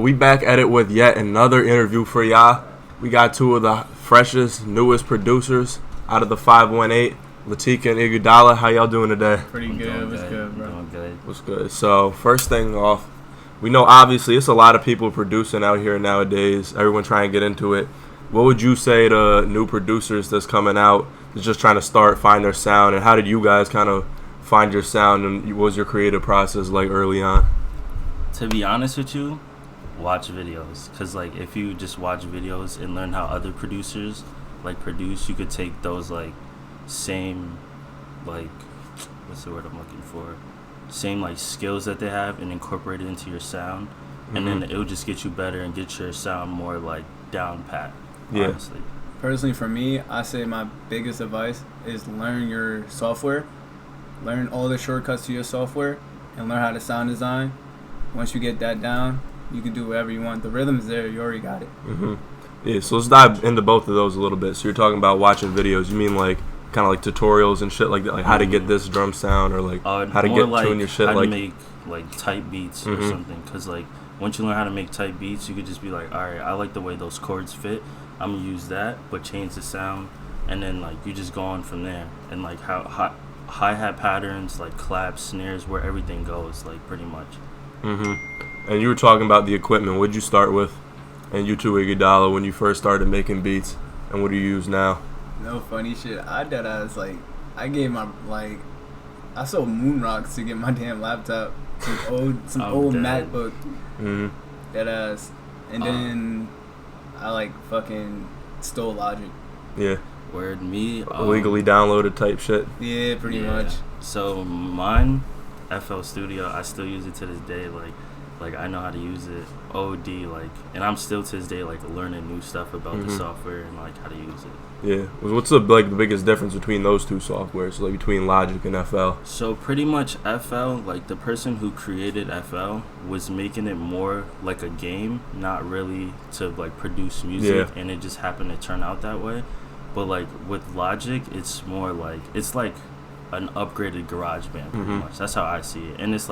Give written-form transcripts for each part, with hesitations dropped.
But we back at it with yet another interview for y'all. We got two of the freshest, newest producers out of the 518, Lateke and Iguodalla. How y'all doing today? Pretty good. What's good, bro? Doing good. What's good? So first thing off, we know obviously it's a lot of people producing out here nowadays. Everyone trying to get into it. What would you say to new producers that's coming out, that's just trying to find their sound, and how did you guys kind of find your sound, and what was your creative process like early on? To be honest with you, watch videos. Because, like, if you just watch videos and learn how other producers, like, produce, you could take those, like, same, like, what's the word I'm looking for? Same, like, skills that they have and incorporate it into your sound. Mm-hmm. And then it'll just get you better and get your sound more, like, down pat, honestly. Personally, for me, I say my biggest advice is learn your software. Learn all the shortcuts to your software and learn how to sound design. Once you get that down, you can do whatever you want. The rhythm's there. You already got it. Mm-hmm. Yeah, so let's dive into both of those a little bit. So you're talking about watching videos. You mean like kind of like tutorials and shit like that, like how to get this drum sound, or like how to get like tune your shit, how like to make like tight beats or something. Because like once you learn how to make tight beats, you could just be like, all right, I like the way those chords fit. I'm gonna use that, but change the sound, and then like you just go on from there. And like how hi-hat patterns, like claps, snares, where everything goes, like pretty much. Mm-hmm. And you were talking about the equipment. What'd you start with? And you too, Iguodalla, when you first started making beats, and what do you use now? No funny shit. I gave my I sold moon rocks to get my damn laptop. Some old MacBook. Mm-hmm. Deadass. And then I fucking stole Logic. Yeah. Word me. Illegally downloaded type shit. Yeah, pretty much. So mine, FL Studio, I still use it to this day. Like I know how to use it. OD, and I'm still to this day learning new stuff about the software and how to use it. Yeah. What's the biggest difference between those two softwares? So between Logic and FL? So pretty much FL, the person who created FL was making it more like a game, not really to produce music, and it just happened to turn out that way. But with Logic, it's more it's like an upgraded GarageBand pretty much. That's how I see it. And it's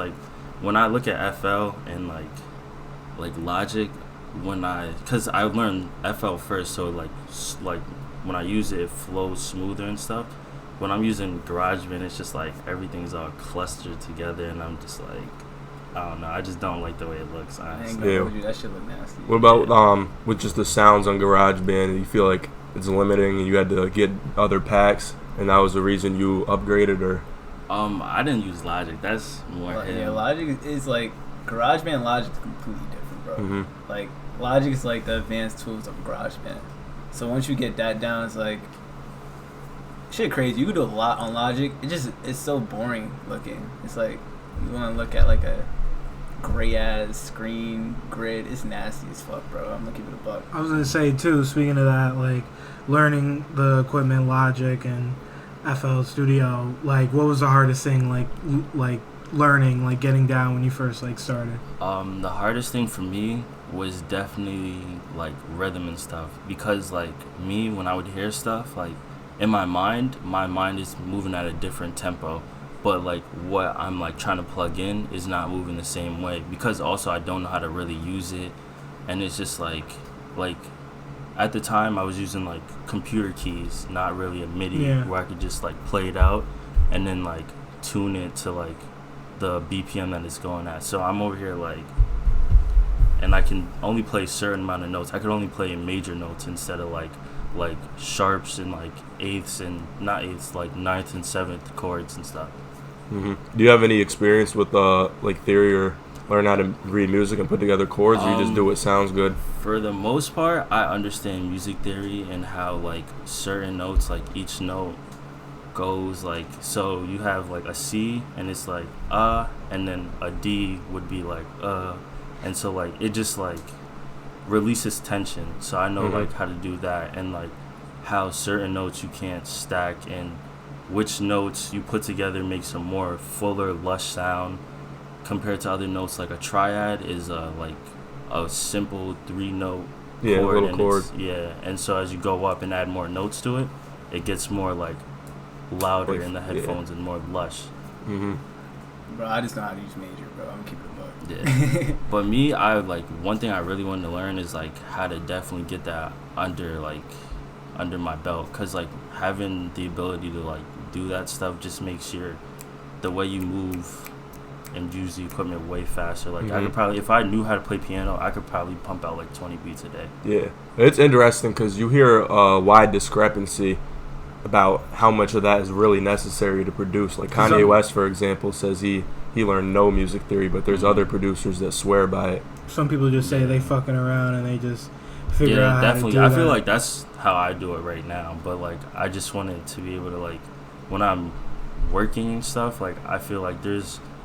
when I look at FL and Logic, because I learned FL first, so when I use it, it flows smoother and stuff. When I'm using GarageBand, it's just everything's all clustered together, and I'm just I don't know. I just don't like the way it looks. Honestly. That shit look nasty. What about with just the sounds on GarageBand? You feel like it's limiting, and you had to get other packs, and that was the reason you upgraded, or? I didn't use Logic. That's more him. Yeah, Logic is GarageBand and Logic is completely different, bro. Mm-hmm. Logic is the advanced tools of GarageBand. So once you get that down, it's shit crazy. You can do a lot on Logic. It's so boring looking. It's you want to look at a gray ass screen grid. It's nasty as fuck, bro. I'm gonna give it a buck. I was gonna say too, speaking of that, learning the equipment, Logic and FL Studio, what was the hardest thing learning, getting down when you first started? The hardest thing for me was definitely rhythm and stuff, because me, when I would hear stuff in my mind is moving at a different tempo, but what I'm trying to plug in is not moving the same way, because also I don't know how to really use it. And it's just at the time I was using computer keys, not really a MIDI, where I could just play it out and then tune it to the BPM that it's going at. So I'm over here and I can only play a certain amount of notes. I could only play major notes instead of sharps and eighths, and not eighths, ninth and seventh chords and stuff. Mm-hmm. Do you have any experience with theory, or learn how to read music and put together chords, or you just do what sounds good? For the most part, I understand music theory and how certain notes, each note goes so you have a C and it's and then a D would be and so it just releases tension. So I know how to do that, and how certain notes you can't stack, and which notes you put together makes a more fuller, lush sound compared to other notes. A triad is a simple 3-note chord, little chord. And so as you go up and add more notes to it, it gets more louder in the headphones and more lush. Bro, I just know how to use Major, bro. I'm keeping it Yeah. But me, I like one thing I really wanted to learn is like how to definitely get that under my belt, cause like having the ability to like do that stuff just makes the way you move and use the equipment way faster. Like I could probably, if I knew how to play piano, I could probably pump out like 20 beats a day. Yeah, it's interesting because you hear a wide discrepancy about how much of that is really necessary to produce. Like Kanye West, for example, says he learned no music theory, but there's other producers that swear by it. Some people just say they fucking around and they just figure out definitely. how to do I feel that. like that's how I do it right now. But like I just wanted to be able to like when I'm working and stuff, like I feel like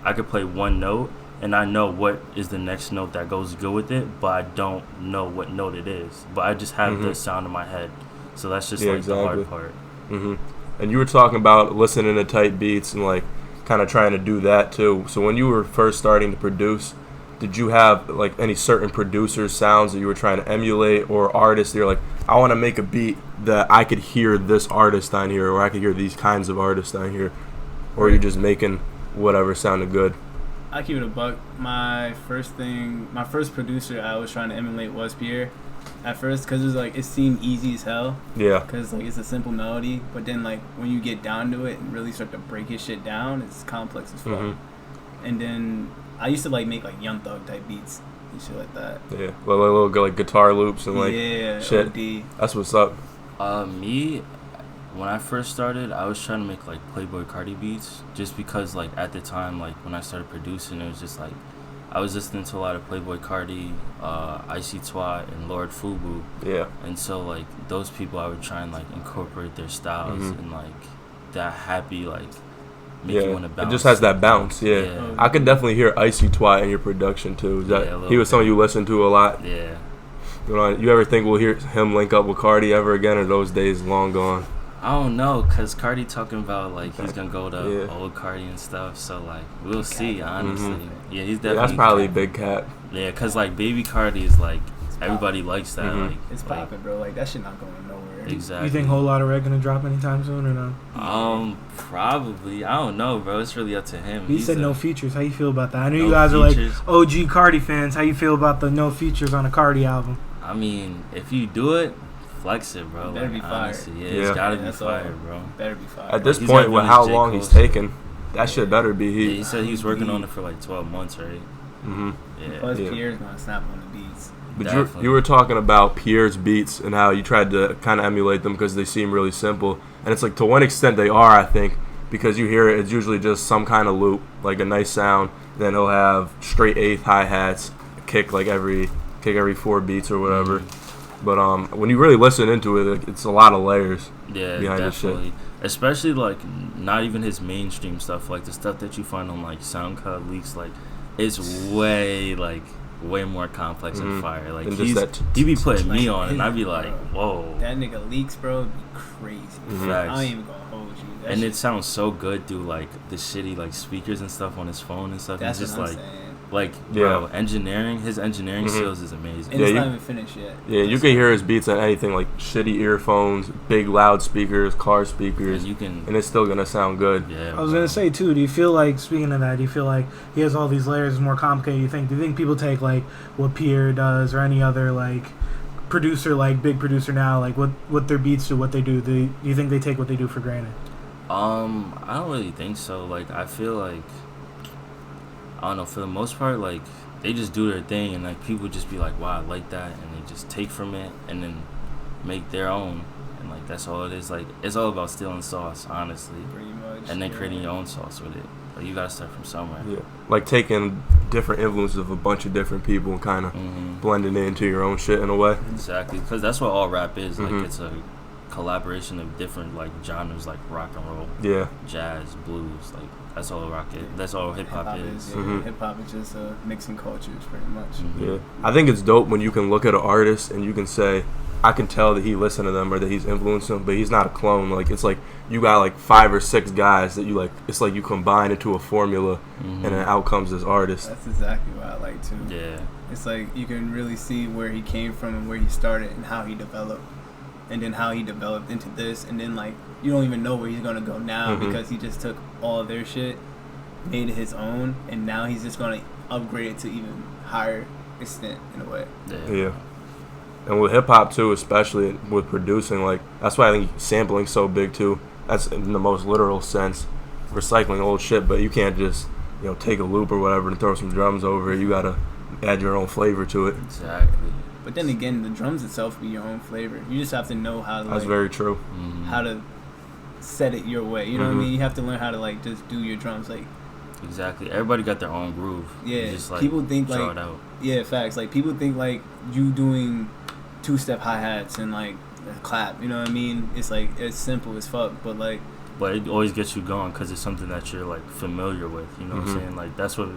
I could play one note and I know what is the next note that goes good with it, but I don't know what note it is. But I just have the sound in my head. So that's just the hard part. And you were talking about listening to tight beats and like kind of trying to do that too. So when you were first starting to produce, did you have like any certain producers' sounds that you were trying to emulate, or artists that you're like, I want to make a beat that I could hear this artist on here, or I could hear these kinds of artists on here, or you're just making whatever sounded good? I keep it a buck. My first producer I was trying to emulate was Pierre at first, because it was like it seemed easy as hell. Yeah. Because like it's a simple melody, but then like when you get down to it and really start to break his shit down, it's complex as fuck. And then I used to like make like Young Thug type beats and shit like that. Yeah, little like guitar loops and like shit. OD. That's what's up. Me, when I first started, I was trying to make like Playboy Cardi beats, just because like at the time, like when I started producing, it was just like I was listening to a lot of Playboy Cardi, Icy Twat, and Lord Fubu. Yeah. And so like those people, I would try and like incorporate their styles and like that happy like make you want to bounce. It just has that bounce. Yeah. I could definitely hear Icy Twat in your production too. Is that he was someone you listened to a lot? Yeah. You ever think we'll hear him link up with Cardi ever again, or are those days long gone? I don't know, cause Cardi talking about like he's gonna go to old Cardi and stuff. So like we'll see. Honestly, yeah, he's definitely. That's probably a big cap. Yeah, cause like Baby Cardi is like everybody likes that. Like it's popping, bro. Like that shit not going nowhere. Exactly. You think Whole Lotta Red gonna drop anytime soon or no? Probably. I don't know, bro. It's really up to him. He said no features. How you feel about that? I know you guys are like OG Cardi fans. How you feel about the no features on a Cardi album? I mean, if you do it, flex it, bro. Better be fire. Yeah, it's gotta be fire, bro. Better be fire. At this point, with how long he's taken, that shit better be heat. Yeah, he said he was working on it for like 12 months, right? Yeah. Plus, Pierre's gonna snap on the beats. But you were talking about Pierre's beats and how you tried to kind of emulate them because they seem really simple. And it's like, to one extent they are, I think, because you hear it, it's usually just some kind of loop, like a nice sound. Then he'll have straight eighth hi-hats, kick every 4 beats or whatever. But when you really listen into it, it's a lot of layers behind this shit. Especially like not even his mainstream stuff, like the stuff that you find on like SoundCloud leaks, like it's way more complex and fire. Like he be putting me on, and I'd be like, whoa. That nigga leaks, bro, be crazy. I ain't even gonna hold you. And it sounds so good through like the shitty like speakers and stuff on his phone and stuff. That's just what I'm like. saying. Bro, his engineering skills is amazing. And it's not even finished yet. Yeah, you can hear his beats on anything, like shitty earphones, big loudspeakers, car speakers, and it's still gonna sound good. Yeah, I was gonna say too. Do you feel like, speaking of that, do you feel like he has all these layers, more complicated? Do you think people take like what Pierre does or any other like producer, like big producer now, like what their beats do, what they do? Do you think they take what they do for granted? I don't really think so. Like I feel like, I don't know, for the most part, like, they just do their thing, and, like, people just be like, wow, I like that, and they just take from it, and then make their own, and, like, that's all it is. Like, it's all about stealing sauce, honestly. Pretty much. And then creating your own sauce with it. But you gotta start from somewhere. Yeah. Like, taking different influences of a bunch of different people and kind of blending it into your own shit in a way. Exactly, because that's what all rap is. Like, it's a collaboration of different, like, genres, like rock and roll, jazz, blues, like, that's all rock is. That's all hip hop is. Hip hop is just mixing cultures, pretty much. Yeah, I think it's dope when you can look at an artist and you can say, I can tell that he listened to them or that he's influenced them, but he's not a clone. Like, it's like you got like 5 or 6 guys that you like. It's like you combine into a formula, and then out comes this artist. That's exactly what I like too. Yeah, it's like you can really see where he came from and where he started and how he developed. And then how he developed into this, and then like you don't even know where he's gonna go now because he just took all of their shit made it his own, and now he's just gonna upgrade it to even higher extent in a way. Yeah. And with hip hop too, especially with producing, like that's why I think sampling's so big too. That's in the most literal sense, recycling old shit. But you can't just take a loop or whatever and throw some drums over it. You gotta add your own flavor to it. Exactly. But then again, the drums itself be your own flavor. You just have to know how to. That's very true. How to set it your way. You know what I mean? You have to learn how to like just do your drums like. Exactly. Everybody got their own groove. Yeah. You just, like, people think draw like. it out. Yeah, facts. Like people think like you doing 2-step hi-hats and like a clap. You know what I mean? It's like it's simple as fuck, but like. But it always gets you going because it's something that you're like familiar with. You know what I'm saying? Like that's what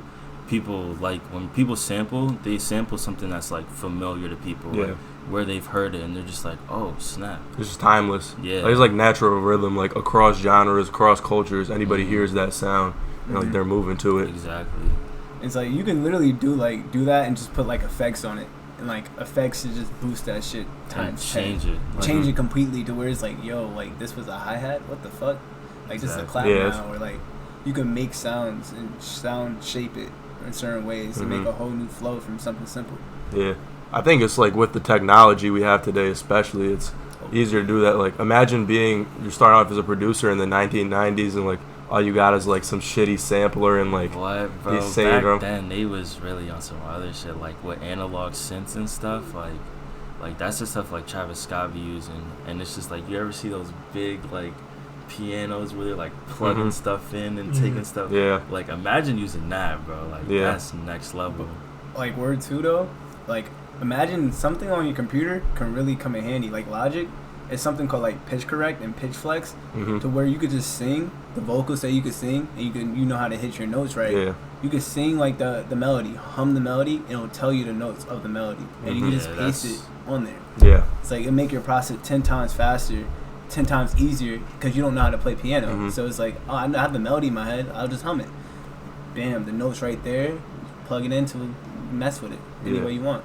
people like when people sample. They sample something that's like familiar to people. Yeah. Like, where they've heard it and they're just like, oh snap. It's just timeless. Yeah. Like, it's like natural rhythm, like across genres, across cultures. Anybody hears that sound, like they're moving to it. Exactly. It's like you can literally do that and just put like effects on it, and like effects to just boost that shit times 10. Change it. Like, Change it completely to where it's like, yo, like this was a hi hat. What the fuck? Like this is a clap now, or like you can make sounds and sound shape it in certain ways to make a whole new flow from something simple. Yeah. I think it's like with the technology we have today, especially, it's easier to do that. Like, imagine you're starting off as a producer in the 1990s and like all you got is like some shitty sampler and like what, bro? Back then they was really on some other shit, like with analog synths and stuff. Like that's the stuff like Travis Scott be using, and it's just like you ever see those big like pianos where they're like plugging stuff in and taking stuff. Yeah. Like imagine using that, bro. Like that's next level. Like word two though, like. Imagine something on your computer can really come in handy. Like Logic, it's something called like pitch correct and pitch flex, to where you could just sing the vocals that you could sing, and you know how to hit your notes right. Yeah. You could sing like the melody, hum the melody, and it'll tell you the notes of the melody, and you can just paste it on there. Yeah. It's like it make your process 10 times faster, 10 times easier because you don't know how to play piano. So it's like, oh, I have the melody in my head. I'll just hum it. Bam, the notes right there. Plug it into it, mess with it any way you want.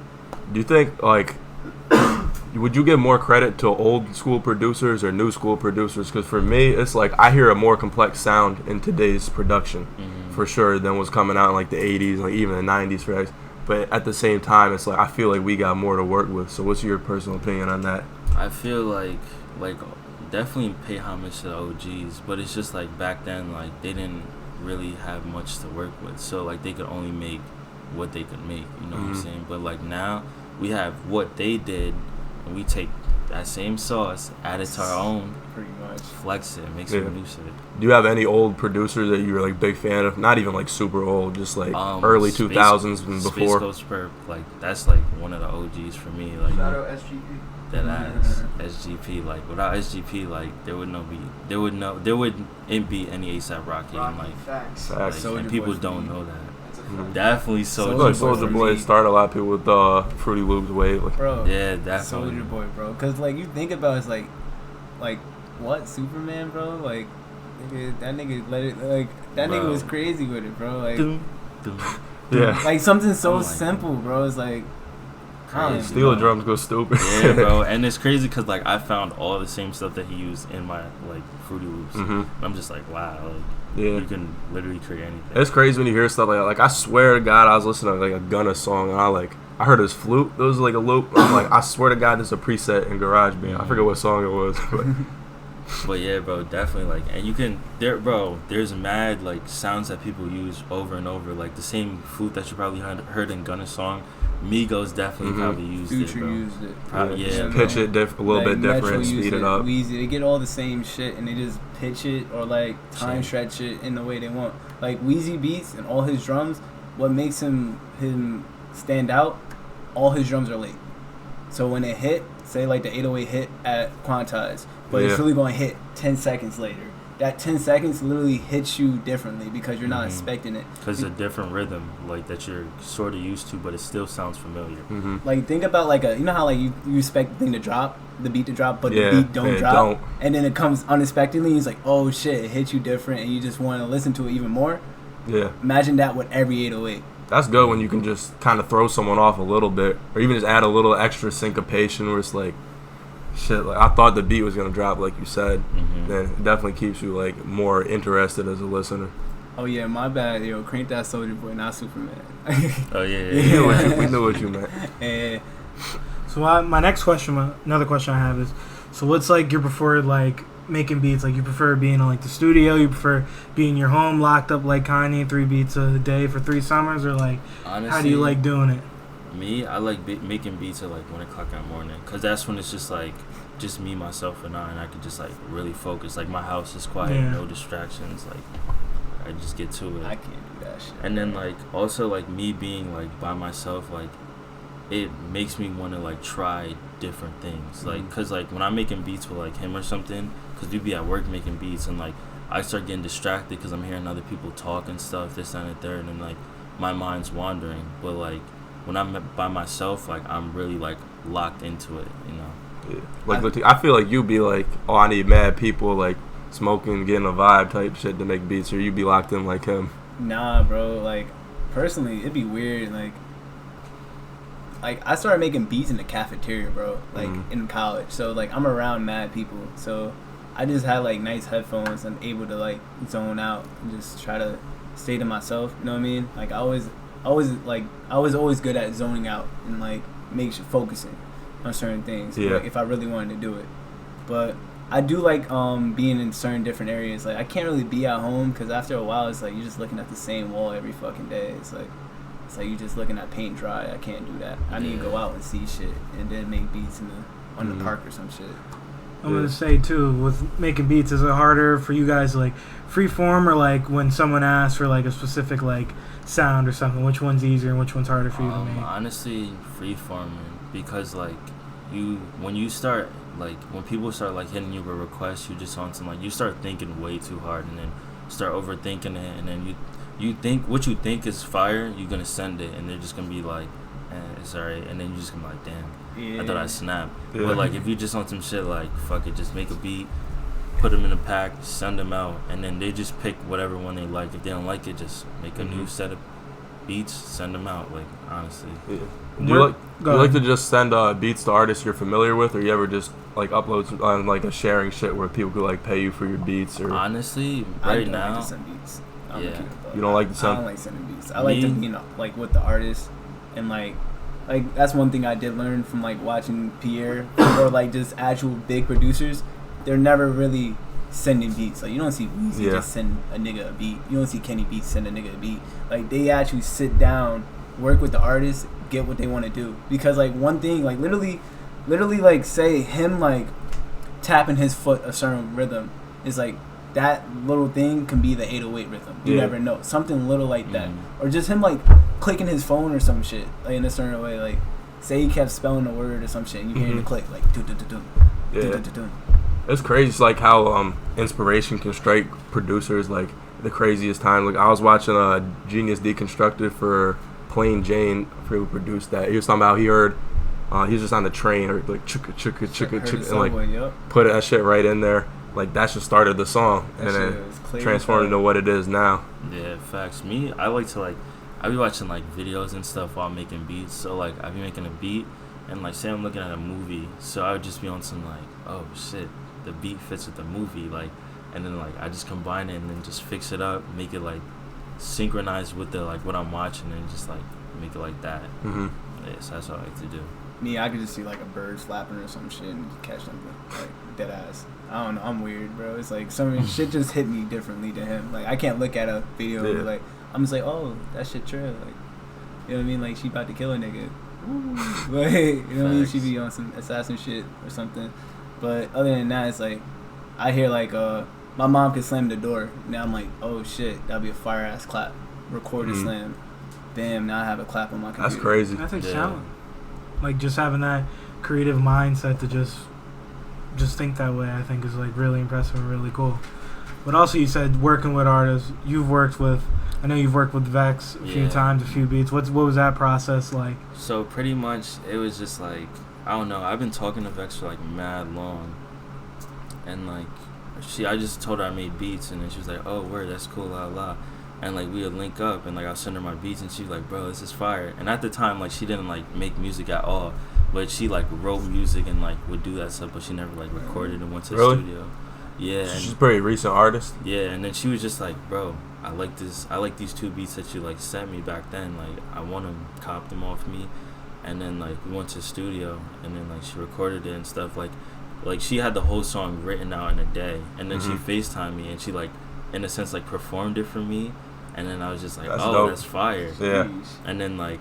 Do you think, like, would you give more credit to old school producers or new school producers? Because for me, it's like I hear a more complex sound in today's production, for sure, than was coming out in like the 80s, like even the 90s, right? But at the same time, it's like I feel like we got more to work with. So what's your personal opinion on that? I feel like definitely pay homage to the OGs, but it's just like back then, like they didn't really have much to work with, so like they could only make what they could make, you know what I'm saying? But like now we have what they did, and we take that same sauce, add it to our own, pretty much flex it, make some new shit. Do you have any old producers that you were like big fan of? Not even like super old, just like early 2000s and before. Space Ghost Perp, like that's like one of the OGs for me. Like shout out SGP. That ass SGP. Like without SGP, like there wouldn't be any ASAP Rocky, and like facts. And people don't know that. Mm-hmm. Definitely Soulja Boy started a lot of people with Fruity Loops wave. Like, bro, yeah, definitely. Soulja Boy, bro. Because like you think about it, it's like what Superman, bro? Like that nigga let it nigga was crazy with it, bro. Like yeah, like something so simple, bro. It's like steel drums go stupid. Yeah, bro. And it's crazy because like I found all the same stuff that he used in my like Fruity Loops. And I'm just like, wow. Like, you can literally create anything. It's crazy when you hear stuff like that. Like, I swear to God, I was listening to like a Gunna song, and I heard his flute. It was like a loop. I'm like, I swear to God, there's a preset in GarageBand. I forget what song it was. But yeah, bro, definitely. Like, and you can there's mad like sounds that people use over and over. Like the same flute that you probably heard in Gunna's song. Migos definitely probably used Future it, bro. used it. Probably, pitch it a little bit different, speed it up. Weezy, they get all the same shit and they just pitch it or like time stretch it in the way they want. Like Weezy beats and all his drums, what makes him stand out, all his drums are late. So when it hit, say like the 808 hit at Quantize, but it's really going to hit 10 seconds later. That 10 seconds literally hits you differently because you're not expecting it. Because it's a different rhythm, like that you're sort of used to, but it still sounds familiar. Like think about like you know how like you expect the thing to drop, the beat to drop, but the beat don't drop, and then it comes unexpectedly. It's like, oh shit, it hits you different, and you just want to listen to it even more. Yeah. Imagine that with every 808. That's good when you can just kind of throw someone off a little bit, or even just add a little extra syncopation where it's like, shit, like I thought the beat was gonna drop, like you said. Then it definitely keeps you like more interested as a listener. Oh yeah, my bad. Yo, crank that Soldier Boy, not Superman. Oh yeah. We knew what you meant. And So my next question, another question I have is, so what's like your preferred like making beats? Like you prefer being in like the studio? You prefer being in your home locked up like Kanye, 3 beats a day for 3 summers, or like Honestly, how do you like doing it? Me, I like making beats at like 1 o'clock in the morning, cause that's when it's just like just me, myself, and I could just like really focus. Like my house is quiet, Yeah. no distractions. Like I just get to it. I can't do that shit. And then like also like me being like by myself, like it makes me want to like try different things. Like cause like when I'm making beats with like him or something, cause we be at work making beats and like I start getting distracted because I'm hearing other people talk and stuff, this and the third, and like my mind's wandering. But like when I'm by myself, like I'm really like locked into it, you know. Yeah. Like I feel like you'd be like, oh, I need mad people like smoking, getting a vibe type shit to make beats, or you'd be locked in like him. Nah, bro. Like, personally, it'd be weird. Like I started making beats in the cafeteria, bro. Like in college. So like I'm around mad people. So I just had like nice headphones. I'm able to like zone out and just try to stay to myself. You know what I mean? Like I was always good at zoning out and like focusing on certain things. Yeah. Like, if I really wanted to do it, but I do like being in certain different areas. Like I can't really be at home because after a while it's like you're just looking at the same wall every fucking day. It's like you're just looking at paint dry. I can't do that. I need to go out and see shit and then make beats on the park or some shit. I'm gonna say too, with making beats, is it harder for you guys to like freeform, or like when someone asks for like a specific like sound or something? Which one's easier and which one's harder for you to make? Honestly, freeforming, because like when you start like when people start like hitting you with requests, you just on some like you start thinking way too hard and then start overthinking it, and then you think what you think is fire, you're gonna send it and they're just gonna be like, it's alright, and then you're just gonna be like, damn, I thought I snapped. Yeah. But like if you just on some shit like fuck it, just make a beat, put them in a pack, send them out, and then they just pick whatever one they like. If they don't like it, just make a new set of beats, send them out. Like honestly, Yeah. Do you like to just send beats to artists you're familiar with, or you ever just like upload on like a sharing shit where people could like pay you for your beats? Or honestly, I right don't now, like to send beats. Yeah. You don't like to send? I don't like sending beats. I like to be like with the artist and like that's one thing I did learn from like watching Pierre or like just actual big producers. They're never really sending beats. Like you don't see Weezy just send a nigga a beat. You don't see Kenny Beats send a nigga a beat. Like they actually sit down, work with the artist, get what they want to do. Because like one thing, like literally like say him like tapping his foot a certain rhythm is like that little thing can be the 808 rhythm. You never know. Something little like that. Or just him like clicking his phone or some shit like in a certain way. Like say he kept spelling a word or some shit and you hear the click like do do do do. Yeah. It's crazy. It's like how inspiration can strike producers like the craziest time. Like I was watching Genius Deconstructed for Plain Jane. I forget who produced that. He was talking about he heard he was just on the train or like chicka chicka chicka chicka and like put that shit right in there. Like that just started the song and then transformed into what it is now. Yeah, facts. Me, I like to like I be watching like videos and stuff while making beats. So like I be making a beat and like say I'm looking at a movie, so I would just be on some like, oh shit, the beat fits with the movie, like, and then like I just combine it and then just fix it up, make it like synchronized with the like what I'm watching and just like make it like that. Yeah, so that's what I like to do. Me, I could just see like a bird flapping or some shit and catch something like dead ass. I don't know, I'm weird, bro. It's like some shit just hit me differently to him. Like I can't look at a video and be like, I'm just like, oh, that shit true. Like, you know what I mean? Like she about to kill a nigga. Like, you know what I mean? She be on some assassin shit or something. But other than that, it's like I hear like my mom could slam the door. Now I'm like, oh shit, that'd be a fire ass clap. Recorded slam. Damn, now I have a clap on my computer. That's crazy. I think talent. Like just having that creative mindset to just think that way, I think is like really impressive and really cool. But also you said working with artists. I know you've worked with Vex a few times, a few beats. What was that process like? So pretty much it was just like, I don't know, I've been talking to Vex for like mad long. And like I just told her I made beats and then she was like, oh word, that's cool, la la. And like we would link up and like I'll send her my beats and she's like, bro, this is fire. And at the time like she didn't like make music at all, but she like wrote music and like would do that stuff, but she never like recorded and went to the studio. Yeah. She's a pretty recent artist. Yeah, and then she was just like, bro, I like these 2 beats that you like sent me back then. Like I want to cop them off me. And then like we went to the studio, and then like she recorded it and stuff. Like she had the whole song written out in a day, and then she FaceTimed me, and she like in a sense like performed it for me. And then I was just like, That's oh, dope. that's fire. Yeah. And then like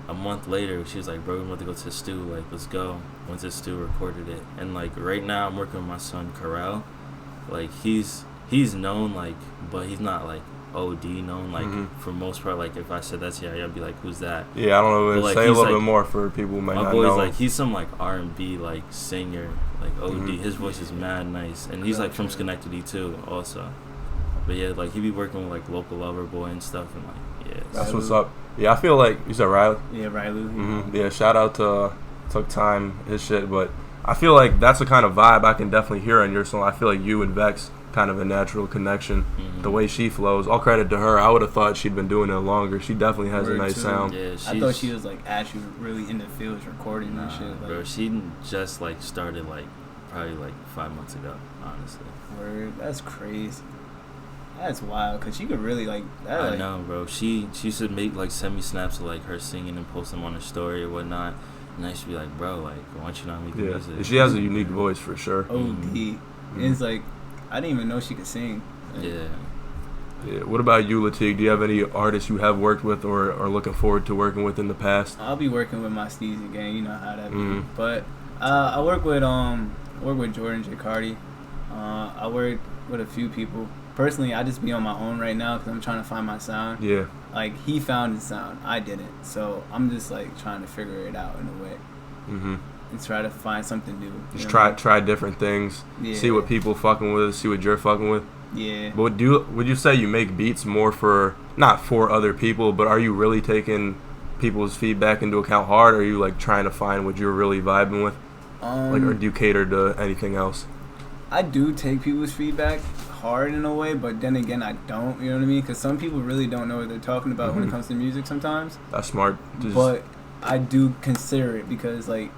a month later, she was like, bro, we want to go to the stew. Like, let's go. Went to the stew, recorded it. And like right now, I'm working with my son Carell. Like he's known, like, but he's not like OD known. Like for most part, like if I said that's I'd be like, who's that? Yeah, I don't know. But, like, say a little like, bit more for people who might my not boy's know. like, he's some like R&B like singer, like OD. His voice is mad nice, and he's like from Schenectady too, also. But yeah, like he be working with like Local Lover Boy and stuff, and like yeah. That's what's up. Yeah, I feel like you said Riley. Yeah, Riley. Yeah, shout out to Took Time, his shit, but I feel like that's the kind of vibe I can definitely hear on your song. I feel like you and Vex kind of a natural connection. The way she flows, all credit to her. I would have thought she'd been doing it longer. She definitely has a nice sound. Yeah, I thought she was like actually really in the fields recording and shit. Like, bro, she just like started like probably like 5 months ago, honestly. Word, that's crazy. That's wild, cause she could really like that. I like, know, bro. She used to make like send me snaps of like her singing and post them on her story or whatnot, and I used to be like, bro, like why don't you not make music? She has a unique voice for sure. OD. And it's like I didn't even know she could sing. Like, Yeah. What about you, Lateke? Do you have any artists you have worked with or are looking forward to working with in the past? I'll be working with my Steezy gang. You know how that be. But I work with Jordan J. Cardi. I work with a few people. Personally, I just be on my own right now because I'm trying to find my sound. Yeah. Like, he found his sound. I didn't. So, I'm just, like, trying to figure it out in a way. And try to find something new. Just try different things. Yeah. See what people fucking with. See what you're fucking with. Yeah. But would you say you make beats more for, not for other people, but are you really taking people's feedback into account hard? Or are you, like, trying to find what you're really vibing with? Like, or do you cater to anything else? I do take people's feedback hard in a way, but then again, I don't. You know what I mean? Because some people really don't know what they're talking about when it comes to music sometimes. That's smart. But I do consider it because, like,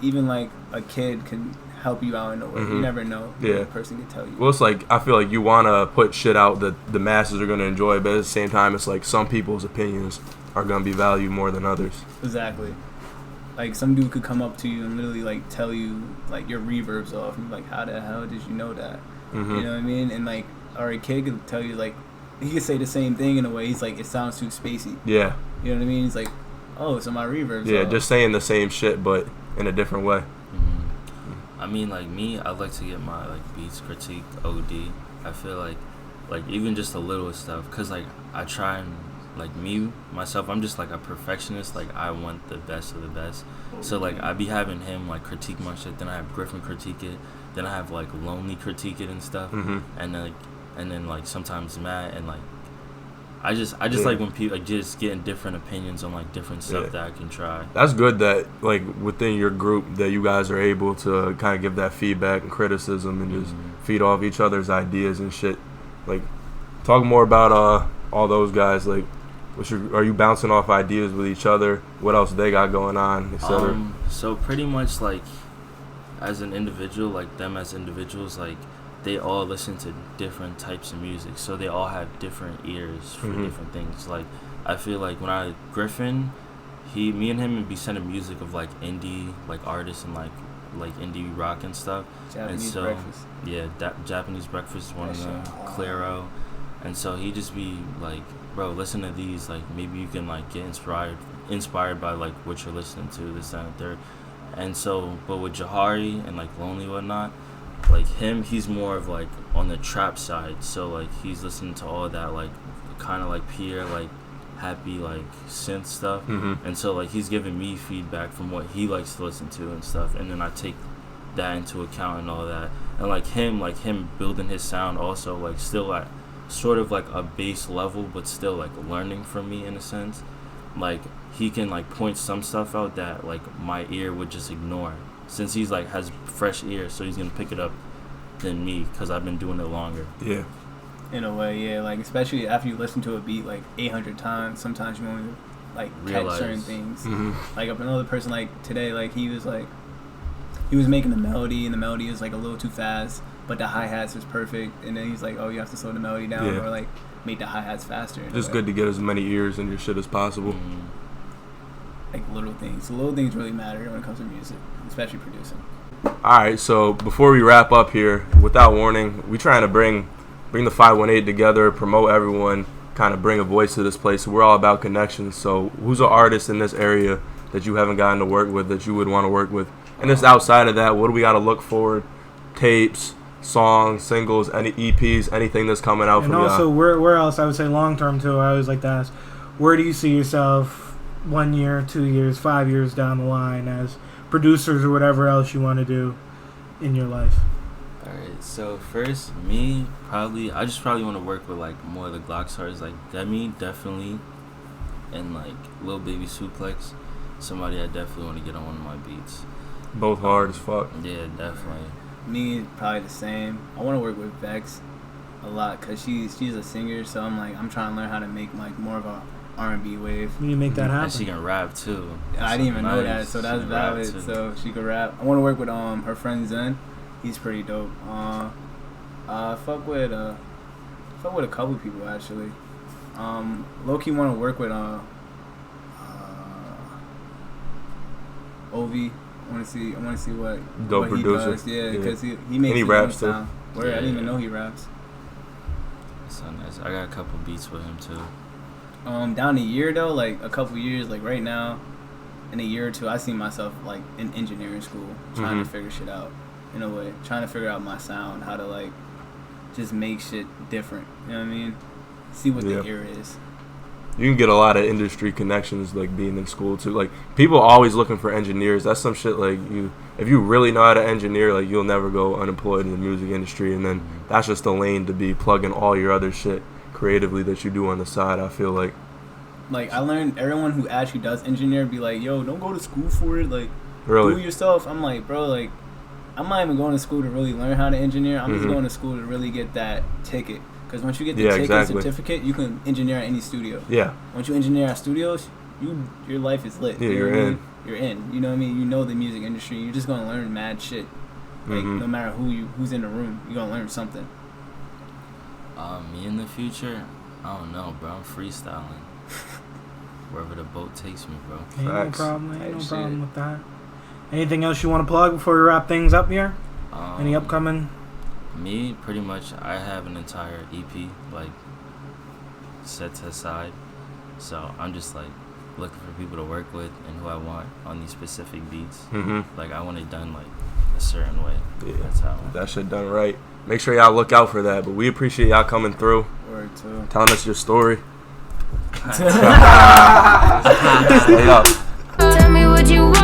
even like a kid can help you out in a way. You never know what a person can tell you. Well, it's like I feel like you want to put shit out that the masses are going to enjoy, but at the same time, it's like some people's opinions are going to be valued more than others. Exactly. Like, some dude could come up to you and literally, like, tell you, like, your reverb's off. And you're like, how the hell did you know that? You know what I mean? And, like, or a kid could tell you, like, he could say the same thing in a way. He's like, it sounds too spacey. Yeah. You know what I mean? He's like, oh, so my reverb's off. Just saying the same shit, but in a different way. I mean, like, me, I like to get my, like, beats critiqued OD. I feel like, even just the littlest stuff. Because, like, I try and... Like me, myself, I'm just like a perfectionist. Like I want the best of the best. So like I be having him like critique my shit. Then I have Griffin critique it. Then I have like Lonely critique it and stuff. And then like sometimes Matt and like I just like when people like just getting different opinions on like different stuff that I can try. That's good that like within your group that you guys are able to kind of give that feedback and criticism and just feed off each other's ideas and shit. Like talk more about all those guys. Like are you bouncing off ideas with each other? What else they got going on, etc.? So pretty much like as an individual, like them as individuals, like they all listen to different types of music, so they all have different ears for different things. Like I feel like when Griffin, me and him would be sending music of like indie like artists and like indie rock and stuff. Japanese breakfast. Yeah, Japanese breakfast, one of them, Claro. And so he just be like, bro, listen to these, like maybe you can like get inspired by like what you're listening to, this, that, and third. And so, but with Jahari and like Lonely and whatnot, like him, he's more of like on the trap side. So like he's listening to all that like kind of like Pierre, like happy like synth stuff. And so like he's giving me feedback from what he likes to listen to and stuff. And then I take that into account and all that. And like him building his sound also like still like sort of like a base level, but still like learning from me in a sense. Like he can like point some stuff out that like my ear would just ignore, since he's like has fresh ears, so he's gonna pick it up than me because I've been doing it longer. Yeah. In a way, yeah. Like especially after you listen to a beat like 800 times, sometimes you want to like catch certain things. Like another person like today, like he was making the melody and the melody is like a little too fast. but the hi-hats was perfect, and then he's like, oh, you have to slow the melody down, Yeah. or like make the hi-hats faster. Just good to get as many ears in your shit as possible. Like little things. So little things really matter when it comes to music, especially producing. All right, so before we wrap up here, without warning, we trying to bring the 518 together, promote everyone, kind of bring a voice to this place. We're all about connections. So who's an artist in this area that you haven't gotten to work with that you would want to work with? And just outside of that, what do we got to look forward? Tapes, songs, singles, any EPs, anything that's coming out And from also, y'all? where else? I would say long term too. I always like to ask, where do you see yourself 1 year, 2 years, 5 years down the line as producers or whatever else you want to do in your life? Alright, so first, I just probably want to work with like more of the Glock stars, like Demi, definitely, and like Lil Baby Suplex, somebody I definitely want to get on one of my beats. Both hard as fuck. Yeah, definitely. Me, probably the same. I want to work with Vex a lot because she's a singer, so I'm trying to learn how to make like more of a R&B wave. You make that happen. And she can rap too. I didn't even know that, so She that's can rap, valid. too. So she could rap. I want to work with her friend Zen. He's pretty dope. Fuck with a couple people actually. Low key want to work with Ovi. I want to see what Dope he producer. does. Yeah, Yeah. because he And makes he his raps, own too. sound. Word, I didn't even know he raps. So nice. I got a couple beats with him too. Down a year though, like a couple years, like right now, in a year or two, I see myself like in engineering school, trying to figure shit out. In a way, trying to figure out my sound, how to like just make shit different. You know what I mean? See what the ear is. You can get a lot of industry connections like being in school too. Like people are always looking for engineers. That's some shit like if you really know how to engineer, like you'll never go unemployed in the music industry, and then that's just a lane to be plugging all your other shit creatively that you do on the side. I feel like I learned everyone who actually does engineer be like, yo, don't go to school for it, like really do it yourself. I'm like, bro, like I'm not even going to school to really learn how to engineer. I'm just going to school to really get that ticket. Because once you get the ticket certificate, you can engineer at any studio. Yeah. Once you engineer at studios, your life is lit. Yeah, you know you're what I in. mean? You're in. You know what I mean? You know the music industry. You're just gonna learn mad shit. Like no matter who's in the room, you're gonna learn something. Me in the future, I don't know, bro. I'm freestyling. Wherever the boat takes me, bro. Ain't no Facts. problem. Ain't Type no shit. problem with that. Anything else you want to plug before we wrap things up here? Any upcoming? Me, pretty much, I have an entire EP, like, set to the side. So I'm just, like, looking for people to work with and who I want on these specific beats. Like, I want it done, like, a certain way. Yeah. That's how. That shit done right. Make sure y'all look out for that. But we appreciate y'all coming through, Word too. telling us your story. Stay up. Tell me what you want.